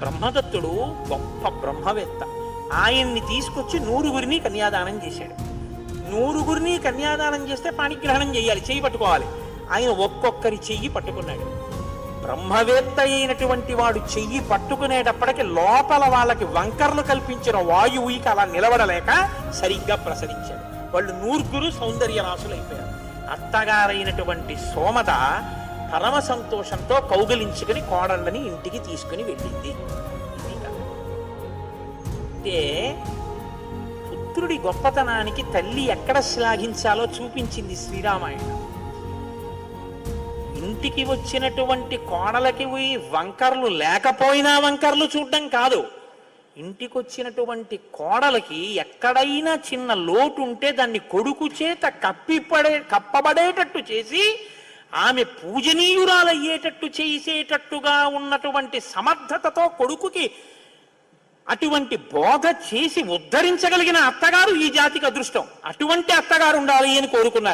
బ్రహ్మదత్తుడు గొప్ప బ్రహ్మవేత్త. ఆయన్ని తీసుకొచ్చి 100గురిని కన్యాదానం చేశాడు. 100గురిని కన్యాదానం చేస్తే పాణిగ్రహణం చేయాలి, చెయ్యి పట్టుకోవాలి. ఆయన ఒక్కొక్కరి చెయ్యి పట్టుకున్నాడు. బ్రహ్మవేత్త అయినటువంటి వాడు చెయ్యి పట్టుకునేటప్పటికి లోపల వాళ్ళకి వంకర్లు కల్పించిన వాయువుకి అలా నిలబడలేక సరిగ్గా ప్రసరించాడు. వాళ్ళు 100గురు సౌందర్య రాసులైపోయారు. అత్తగారైనటువంటి సోమత పరమ సంతోషంతో కౌగలించుకుని కోడళ్ళని ఇంటికి తీసుకుని వెళ్ళింది. అంటే పుత్రుడి గొప్పతనానికి తల్లి ఎక్కడ శ్లాఘించాలో చూపించింది శ్రీరామాయణం. ఇంటికి వచ్చినటువంటి కోడలకి వంకర్లు లేకపోయినా వంకర్లు చూడడం కాదు, ఇంటికి వచ్చినటువంటి కోడలకి ఎక్కడైనా చిన్న లోటు ఉంటే దాన్ని కొడుకు చేత కప్పబడేటట్టు చేసి ఆమె పూజనీయురాలయ్యేటట్టు చేసేటట్టుగా ఉన్నటువంటి సమర్థతతో కొడుకుకి అటువంటి బోధ చేసి ఉద్ధరించగలిగిన అత్తగారు ఈ జాతికి అదృష్టం. అటువంటి అత్తగారు ఉండాలి అని కోరుకున్నారు.